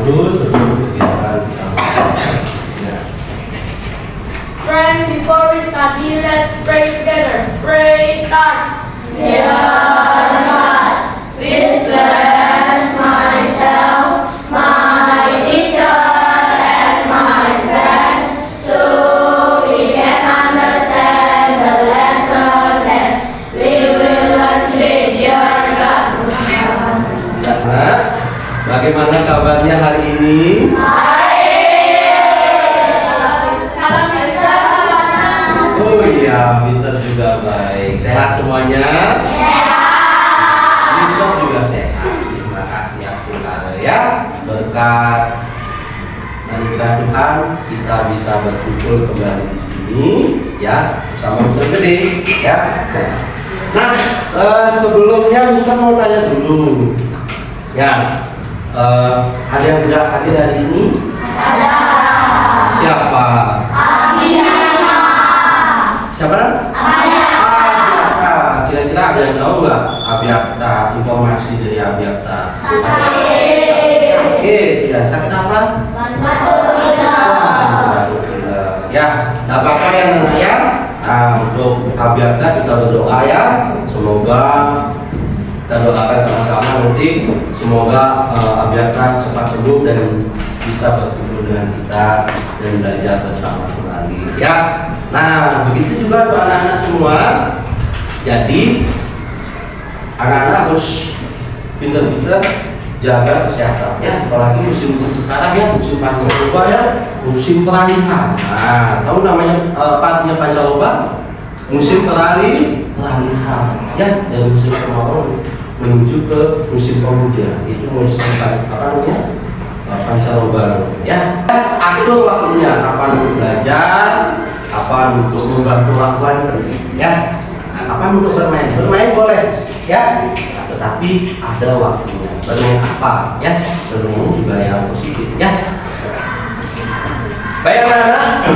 dulu sebelum kegiatan kita mulai. Ya. Friend, before we study, let's pray together. Pray, start. Dear God, please bless myself, my teacher, and my friends, so we can understand the lesson that we will learn today. Dear God. Nah, bagaimana kabarnya hari ini? Oh iya, Mister juga baik. Sehat semuanya? Sehat. Mister juga sehat. Terima kasih Astagfirullah ya. Berkat anugerah Tuhan kita bisa berkumpul kembali di sini ya bersama Mister Gede ya. Nah, sebelumnya Mister mau tanya dulu. Ya, ada yang tidak hadir hari ini? Ada. Siapa? Siapa? Abiakta. Kira-kira ada yang tahu nggak Abiakta? Informasi dari Abiakta? Sakit. Ya, sakit apa? Ya, nggak apa-apa ya Nana ya. Nah, untuk Abiakta kita berdoa ya. Semoga kita doakan sama-sama nanti. Semoga Abiakta cepat sembuh dan bisa berkumpul dengan kita dan belajar bersama kembali ya. Nah, begitu juga untuk anak-anak semua. Jadi anak-anak harus pintar-pintar jaga kesehatan ya, apalagi musim-musim sekarang ya, musim pancaroba ya, musim peralihan. Nah, tahu namanya artinya pancaroba? Musim peralihan ya, dari musim kemarau menuju ke musim penghujan. Itu musim apa namanya? Pancaroba ya. Atur waktunya, kapan untuk belajar, kapan untuk membantu orang tua ya. Nah, kapan untuk bermain? Bermain boleh ya, nah, tetapi ada waktunya. Bermain apa ya? Bermain juga yang positif ya. Baik anak-anak,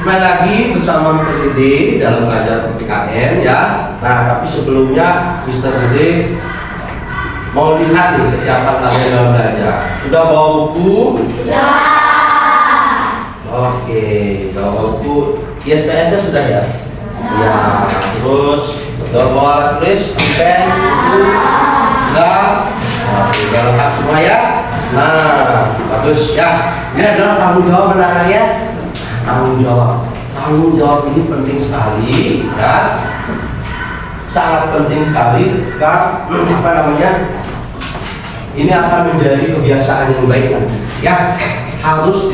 kembali lagi bersama Mr. Gede dalam belajar PKN ya. Nah, tapi sebelumnya Mr. Gede mau lihat nih kesiapan kalian dalam belajar. Sudah bawa buku? Sudah. Oke, bawa buku. ISPS-nya sudah ya? Ya. Terus sudah bawa alat tulis, pen, buku? Sudah. Oke, sudah lengkap semua ya. Nah, bagus ya. Ini adalah tanggung jawab anak-anak ya. Tanggung jawab. Tanggung jawab ini penting sekali ya. Sangat penting sekali ketika apa namanya, ini akan menjadi kebiasaan yang baik nanti ya, harus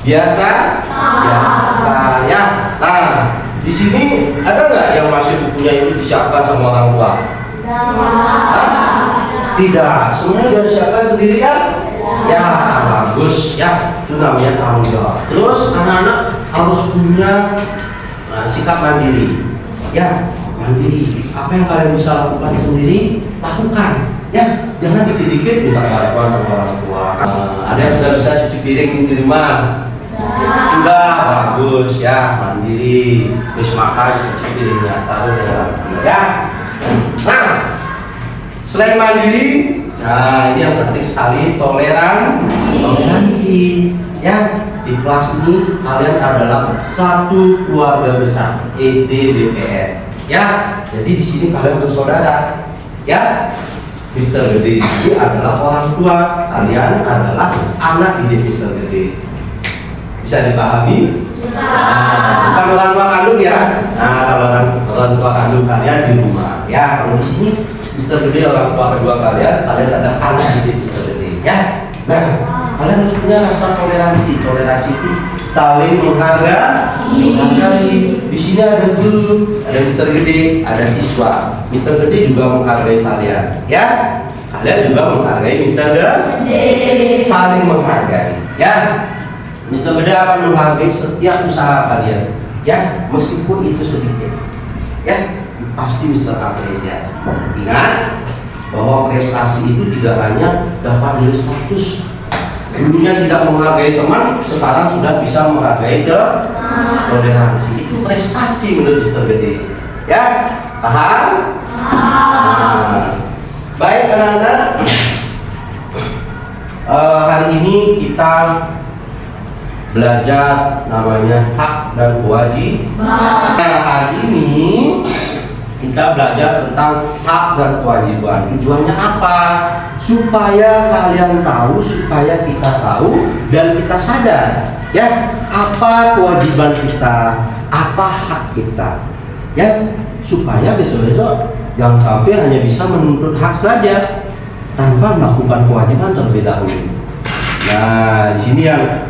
biasakan ya. Nah, di sini ada nggak yang masih bukunya itu disiapkan sama orang tua? Tidak, semuanya sudah disiapkan sendiri kan? Ya, bagus ya, itu namanya tanggung jawab. Terus anak-anak harus punya sikap mandiri ya. Mandiri, apa yang kalian bisa lakukan sendiri, lakukan ya, jangan dikit-dikit minta bantuan sama orang tua. Ada yang sudah bisa cuci piring di rumah? Sudah, bagus ya, mandiri. Terus makan, cuci piringnya, taruh ya. Nah, selain mandiri, nah ini yang penting sekali, toleransi ya. Di kelas ini kalian adalah satu keluarga besar SD BPS ya, jadi di sini kalian bersaudara ya. Mister Gede ini adalah orang tua, kalian adalah anak didik Mister Gede. Bisa dipahami? Bukan orang tua kandung ya. Nah, kalau orang tua kandung kalian di rumah ya. Kalau di sini Mister Gede orang tua kedua kalian adalah anak didik Mister Gede ya. Nah, kalian harus punya rasa toleransi. Toleransi itu saling menghargai. Di sini ada guru, ada Mister Gede, ada siswa. Mister Gede juga menghargai kalian, ya. Kalian juga menghargai Mister Gede. Saling menghargai, ya. Mister Gede akan menghargai setiap usaha kalian, ya, meskipun itu sedikit, ya. Pasti Mister apresiasi. Ingat bahwa prestasi itu tidak hanya dapat nilai 100. Dulunya tidak menghargai teman, sekarang sudah bisa menghargai toleransi. Itu prestasi menurut Mister Gede. Ya, paham? Nah, baik anak-anak. Hari ini kita belajar namanya hak dan kewajiban. Nah, hari ini kita belajar tentang hak dan kewajiban. Tujuannya apa? Supaya kalian tahu, supaya kita tahu dan kita sadar, ya, apa kewajiban kita, apa hak kita, ya, supaya besok-besok jangan sampai hanya bisa menuntut hak saja tanpa melakukan kewajiban terlebih dahulu. Nah, di sini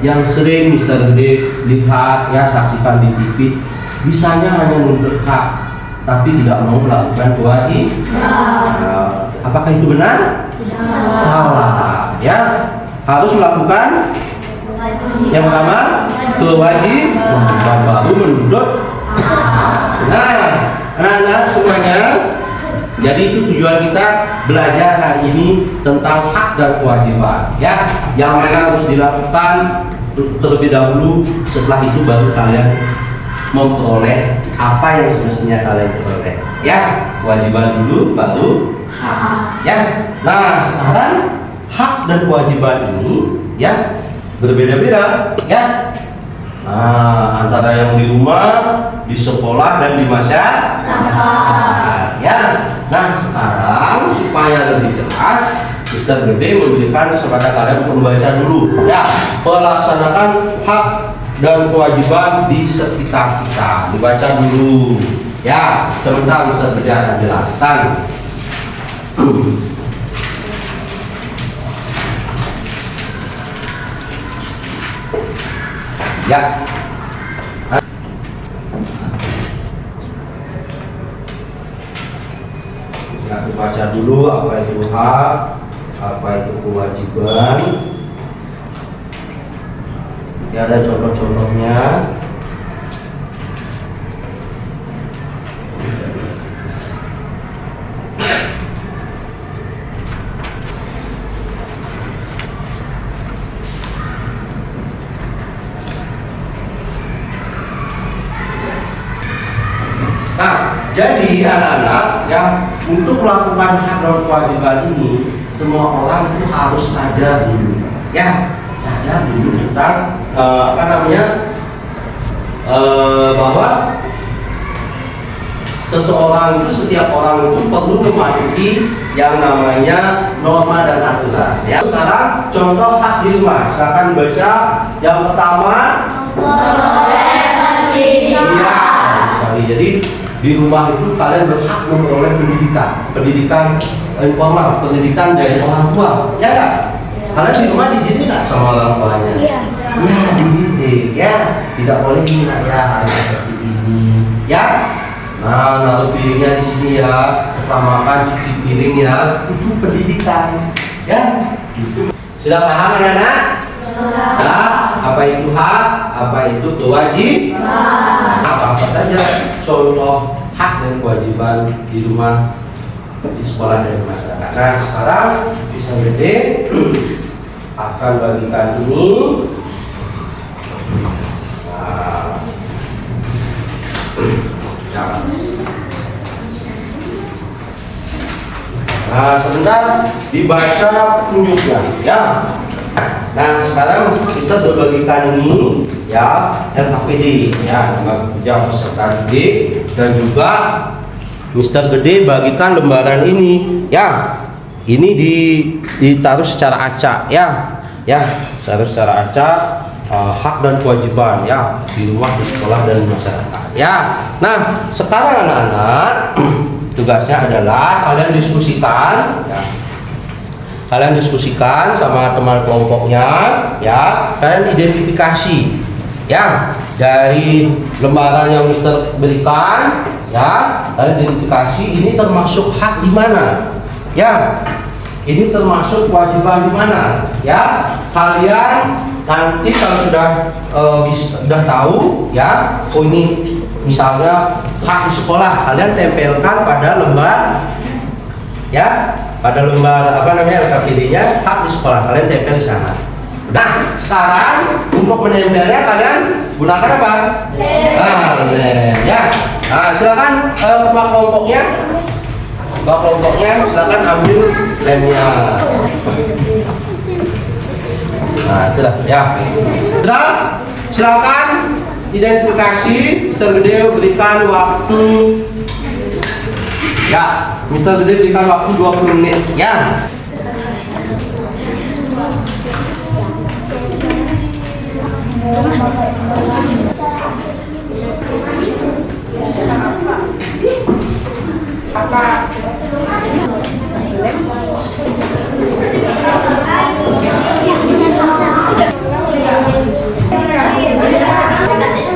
yang sering Mr. Gede lihat, ya, saksikan di TV, bisanya hanya menuntut hak, tapi tidak mau melakukan kewajiban. Nah, apakah itu benar? Salah. Ya, harus melakukan yang pertama kewajiban, baru menuntut. Nah, anak-anak semuanya, jadi itu tujuan kita belajar hari ini tentang hak dan kewajiban, ya, yang mana harus dilakukan terlebih dahulu. Setelah itu baru kalian memperoleh apa yang semestinya kalian peroleh, ya. Kewajiban dulu baru hak, ya. Nah, sekarang hak dan kewajiban ini, ya, berbeda-beda, ya. Nah, antara yang di rumah, di sekolah, dan di masyarakat, ya. Nah, sekarang supaya lebih jelas, Mr. Gede memberikan kepada kalian untuk membaca dulu, ya, melaksanakan hak dan kewajiban di sekitar kita. Dibaca dulu, ya. Sebentar Mr. Gede akan jelaskan. Ya. Kita baca dulu apa itu hak, apa itu kewajiban. Ya, ada contoh-contohnya. Nah, jadi anak-anak, yang untuk melakukan hak dan kewajiban ini, semua orang itu harus sadar dulu, ya, sadar dulu tentang bahwa seseorang itu, setiap orang itu perlu mematuhi yang namanya norma dan aturan, ya. Sekarang contoh hak di rumah, silakan baca. Yang pertama, iya, sekali. Jadi di rumah itu kalian berhak memperoleh pendidikan informal, pendidikan dari orang tua, ya nggak? Kalian di rumah dididik nggak sama orang tuanya? Iya. Ya, dididik, ya. Tidak boleh ini, ya, harus seperti ini, ya. Nah, naruh piringnya di sini, ya. Setelah makan cuci piring, ya. Itu pendidikan, ya. Itu. Sudah paham, anak-anak? Nah, apa itu hak, apa itu kewajiban? Apa saja contoh hak dan kewajiban di rumah, di sekolah, dan di masyarakat. Nah, sekarang bisa Gede akan bagikan ini. Nah, sebentar dibaca petunjuknya, ya. Nah, sekarang kita berbagikan ini, ya, LKPD, ya, kerja peserta didik, dan juga Mr. Gede bagikan lembaran ini, ya. Ini ditaruh secara acak, ya, secara acak, hak dan kewajiban, ya, di rumah, di sekolah, dan di masyarakat, ya. Nah, sekarang anak-anak, tugasnya adalah kalian diskusikan, ya. Kalian diskusikan sama teman kelompoknya, ya. Kalian identifikasi, ya, dari lembaran yang Mister berikan, ya. Kalian identifikasi ini termasuk hak di mana, ya. Ini termasuk kewajiban di mana, ya. Kalian nanti kalau sudah tahu, ya, oh ini misalnya hak di sekolah, kalian tempelkan pada lembar, ya, pada lembar LKPD-nya, hak di sekolah, kalian tempel di sana. Nah, sekarang untuk menempelnya kalian gunakan apa? Lem, ya. Nah, silakan ketua kelompoknya silakan ambil lemnya. Nah, itulah ya. Sudah, silakan identifikasi. Mr. Gede berikan waktu. Ya, Mr. Gede berikan waktu 20 menit. Ya.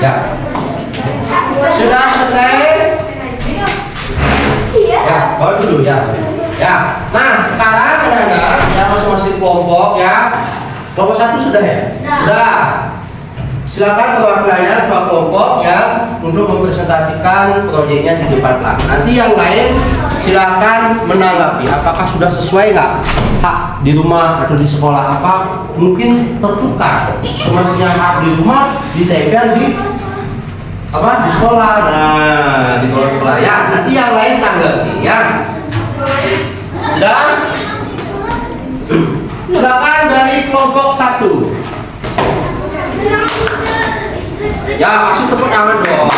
Ya. Sudah selesai? Ya, bawa dulu ya. Ya. Nah, sekarang anak-anak ya masing-masing kelompok ya. Kelompok 1 sudah ya? Sudah. Silakan perwakilannya dua kelompok ya untuk mempresentasikan proyeknya di depan kelas. Nanti yang lain silakan menanggapi apakah sudah sesuai nggak hak di rumah atau di sekolah, apa mungkin tertukar semestinya hak di rumah ditempel di apa di sekolah. Nah, di sekolah ya. Nanti yang lain tanggapi ya. Sudah? Silakan dari kelompok 1. Ya, kasih tepuk tangan dong.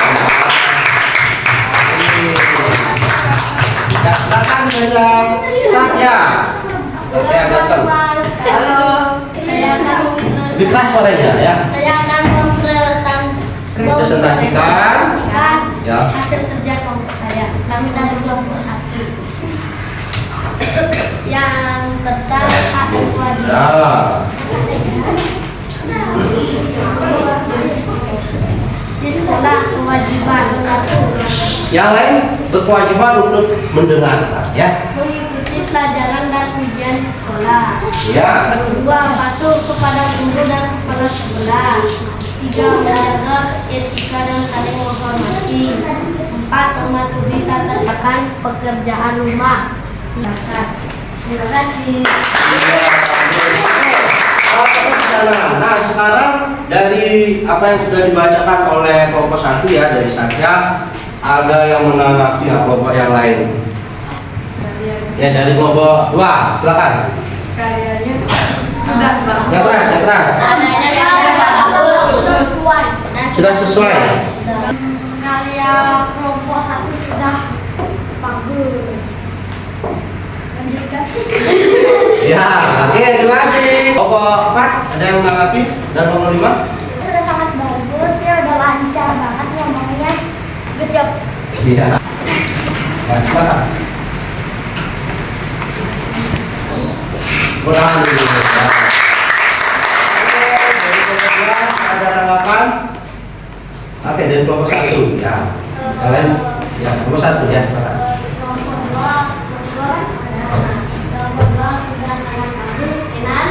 Ya, silakan dengan Satya. Satya datang. Halo. Saya akan Lebih keras suaranya ya. Saya akan Presentasikan ya. hasil kerja kelompok saya. Kami dari kelompok 1. Yang tentang hak dan kewajiban. Di sekolah kewajiban 1. Yang lain berkewajiban untuk mendengarkan ya. Mengikuti pelajaran dan ujian di sekolah. Ya. 2. Patuh kepada guru dan kepala sekolah. 3. Menjaga etika dan saling menghormati. 4. Mematuhi tata cara pekerjaan rumah. Terima kasih. Nah, sekarang dari apa yang sudah dibacakan oleh kelompok 1 ya, dari Satya, ada yang menanggapi kelompok yang lain. Ya, dari kelompok 2, silakan. Karyanya sudah Yang keras, yang keras. Sudah sesuai. Karya kelompok 1 sudah bagus. Lanjutkan. Ya, oke, terima kasih. Kelompok 4 ada yang menanggapi dan kelompok 5? Sudah sangat bagus, ya udah lancar banget ngomongnya. Good job. Iya. Lancar. Kurang dulu. Ada tanggapan? Oke, dari kelompok 1 ya. Kalian ya, kelompok 1 ya, silakan. Kelompok 2 sudah sangat bagus, Kenan.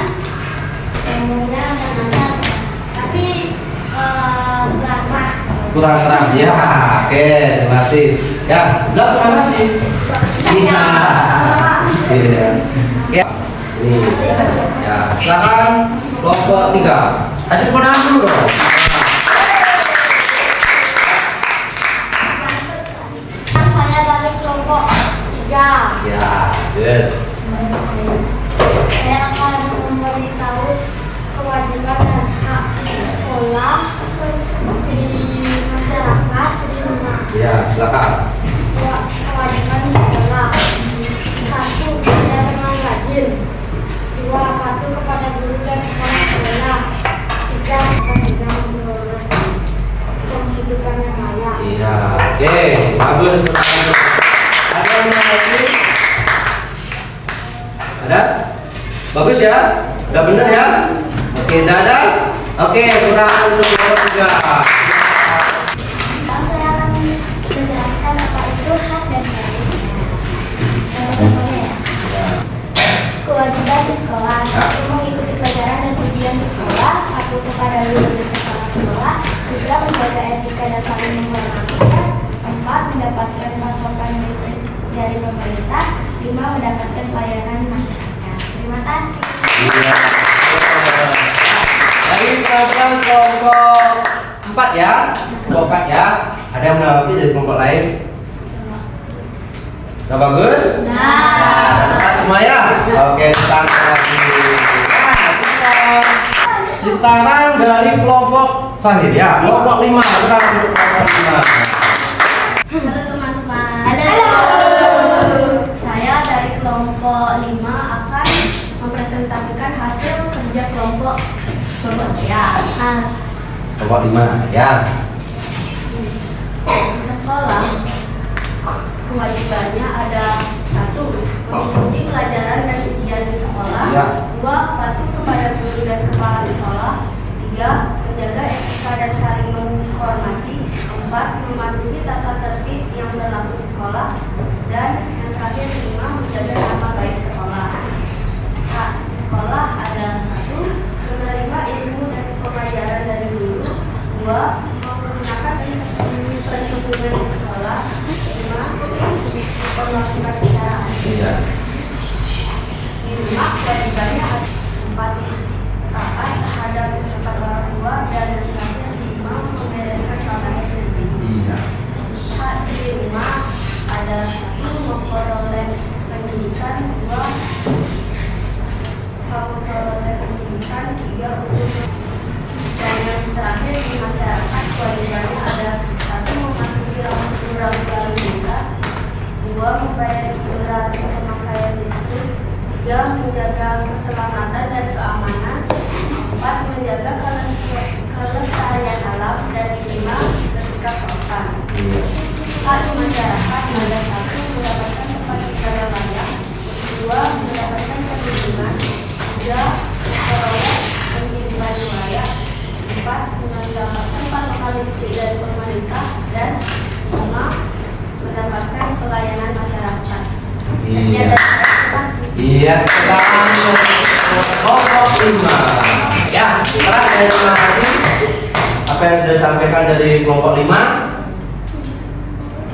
Ngomongnya udah lancar, tapi kurang keras. Kurang keras ya. Oke, terima kasih. Ya, sudah terima kasih. Iya. Iya. Ya. Ini. Ya, silakan kelompok 3. Kasih tepuk tangan dulu dong. Saya dari kelompok 3. Ya, yes. Saya akan memberitahu kewajiban dan hak sekolah di masyarakat di rumah. Ya, silakan. Kewajiban di sekolah. 1. Belajar dengan rajin. 2. Patuh kepada guru dan kepala sekolah. 3. Bekerja menurut kehidupan yang layak. Iya, oke, bagus. Ada yang lagi? Ada? Bagus ya? Udah bener ya? Oke, dadah. Oke, sudah untuk kelompok 3. Saya akan menjelaskan apa itu hak dan kewajiban. Kewajiban di sekolah. Ya. 1. Mengikuti pelajaran dan ujian di sekolah. 1. Kepada guru dan kepala sekolah. 3. Menjaga etika dan saling menghormati. 4. Mendapatkan pasokan listrik dari pemerintah. 5. Mendapatkan pelayanan masyarakat. Terima kasih. Iya. Dari kelompok 4 ya, kelompok 4 ya. Ada yang menanggapi dari kelompok lain? Udah bagus? Nah. Dapat semua ya? Oke, sekarang lagi. Nah, sudah. sekarang dari kelompok terakhir ya, kelompok 5. Sekarang untuk kelompok 5. Halo teman-teman. Halo. Saya dari kelompok 5 akan mempresentasikan hasil kerja kelompok saya. Kelompok 5 ya. Di sekolah kewajibannya ada 1. Mengikuti pelajaran dan ujian di sekolah. Ya. 2. Patuh kepada guru dan kepala sekolah. 3. Menjaga etika dan saling menghormati. 4. Mematuhi tata tertib yang berlaku di sekolah. Dan yang terakhir 5. Menjaga nama baik sekolah. Di sekolah ada 1. Menerima ilmu dan pengajaran dari guru. 2. Menggunakan perlindungan di sekolah. 5. Melakukan secara Iya. 5. Kewajibannya ada 4. Taat terhadap ucapan orang tua. Dan yang terakhir 5. Membereskan kamarnya sendiri. Iya. Hak di rumah ada 1. Memperoleh pendidikan. 2. Hak memperoleh pendidikan. 3. Untuk dan yang terakhir di masyarakat kewajibannya ada 1. Mematuhi aturan lalu lintas. 2. Membayar iuran pemakaian listrik. 3. Menjaga keselamatan dan keamanan. 4. Menjaga kelestarian alam. Dan 5. Bersikap sopan. Iya. Hak di masyarakat ada 1. Mendapatkan tempat tinggal yang layak. 2. Mendapatkan perlindungan. 3. Memperoleh pengiriman yang layak. 4. Mendapatkan pasokan listrik dari pemerintah. Dan 5. Mendapatkan pelayanan masyarakat. Iya. Terima kasih. Iya, sekarang kelompok 5. Ya, sekarang dari terima kasih apa yang sudah disampaikan dari kelompok 5.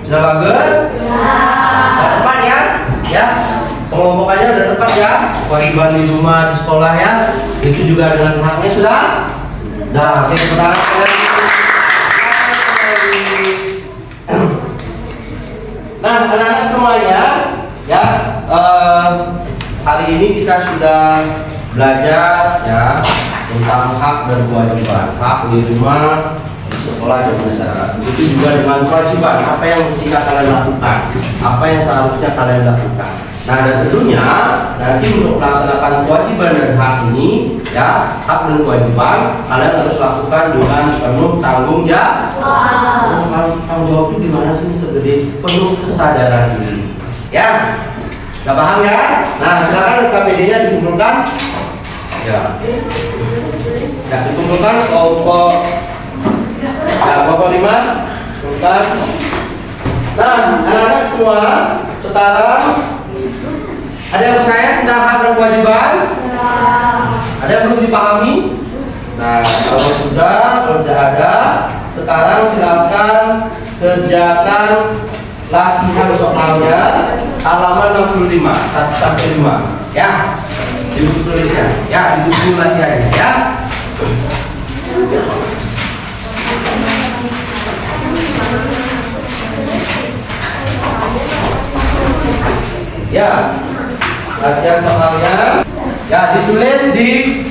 Sudah bagus? Sudah tepat ya? Ya. Pengelompokannya sudah tepat ya. Kewajiban di rumah, di sekolah ya. Itu juga dengan haknya sudah. Nah, oke, sekarang nah, anak-anak semuanya ya, hari ini kita sudah belajar ya tentang hak dan kewajiban. Hak di rumah, di sekolah, dan masyarakat. Begitu juga dengan kewajiban, apa yang mestinya kalian lakukan, apa yang seharusnya kalian lakukan. Nah, dan tentunya nanti untuk melaksanakan kewajiban dan hak ini ya, hak dan kewajiban kalian harus lakukan dengan penuh tanggung jawab. Tanggung jawab itu gimana sih, segede penuh kesadaran diri. Ya, udah paham ya? Nah, silakan KPD-nya dikumpulkan. Ya, dikumpulkan kelompok. Ya, kelompok 5. Kumpulkan. Nah, anak-anak semua sekarang ada yang berkaitan tentang hak dan kewajiban? Ada yang perlu dipahami? Nah, kalau sudah, kalau tidak ada, sekarang silakan kerjakan latihan soalnya halaman 65 1 sampai 5 ya, di buku tulisnya ya, di buku latihannya ya. Ya, latihan soalnya ya, ditulis di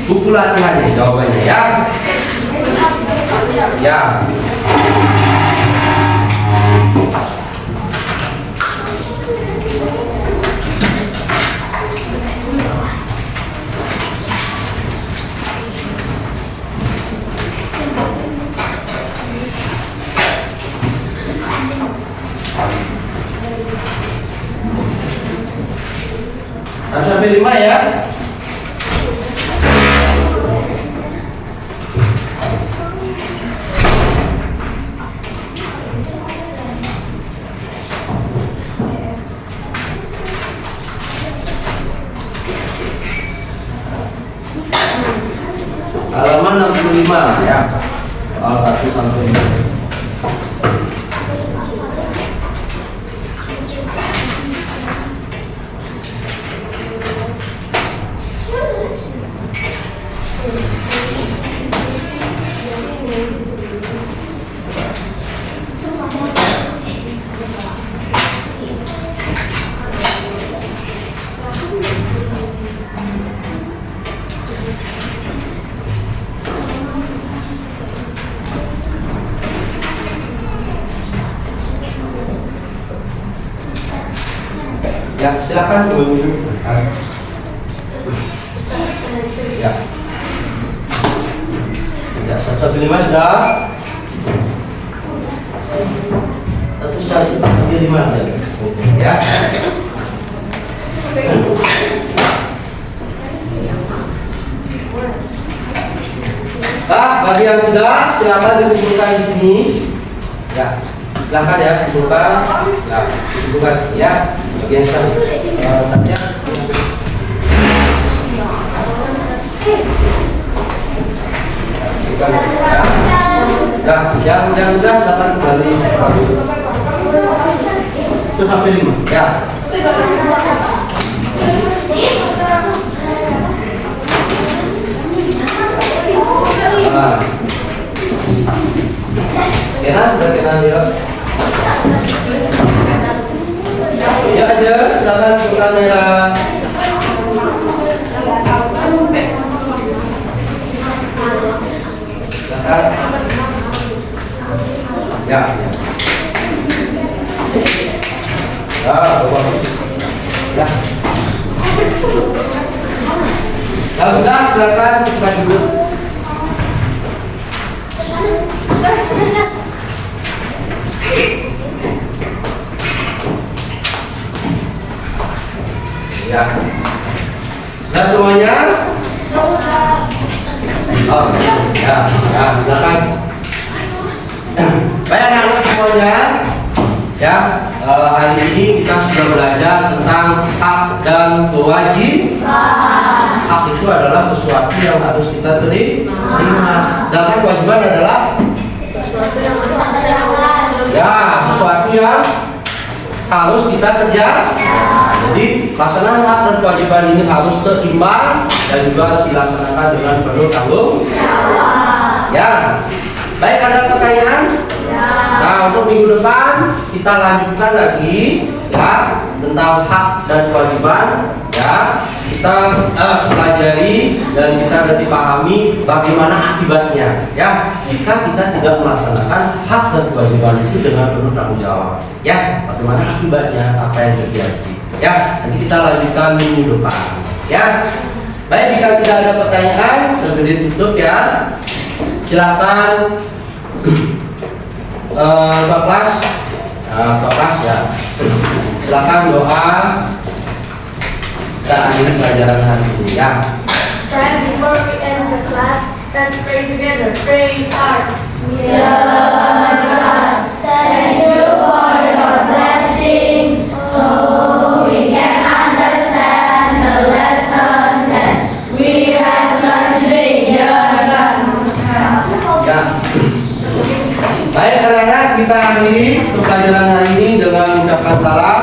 buku latihannya jawabannya ya. Ya. Nah, sampai 5 ya. Halaman 65 ya. Soal 1 sampai 5. Ya, silakan Ibu. Ya. Ya, 115 sudah. 115 ya. Bagi yang sudah, silakan dikumpulkan di sini. Ya, silakan ya kumpulkan. Nah, kumpulkan ya. Bagi yang sudah, saja. Nah, yang sudah silakan kembali. Itu sampai 5 ya. Kena sudah kena dia. Ya aja, silakan ke kamera. Silakan. Ya. Bagus. Ya. Kalau sudah, silakan buka dulu. Ya. Sudah semuanya? Oh, ya, silakan. Baik anak-anak semuanya, ya, hari ini kita sudah belajar tentang hak dan kewajiban. Hak itu adalah sesuatu yang harus kita terima. Dan kewajiban adalah sesuatu yang harus kita kerjakan. Jadi pelaksanaan hak dan kewajiban ini harus seimbang dan juga harus dilaksanakan dengan penuh tanggung jawab. Ya, baik, ada pertanyaan? Ya. Nah, untuk minggu depan kita lanjutkan lagi ya tentang hak dan kewajiban. Ya, kita pelajari dan kita nanti pahami bagaimana akibatnya. Ya, jika kita tidak melaksanakan hak dan kewajiban itu dengan penuh tanggung jawab. Ya, bagaimana akibatnya? Apa yang terjadi? Ya, nanti kita lanjutkan minggu depan. Ya, baik, jika tidak ada pertanyaan, segera ditutup ya. Silakan kelas ya. Silakan doa. Kita akhiri pelajaran hari ini ya. Friend, before we end the class, let's pray together. Pray start. Thank you for your blessing, so we can understand the lesson that we have learned today. Ya. Baik anak-anak, kita akhiri pelajaran hari ini dengan mengucapkan salam.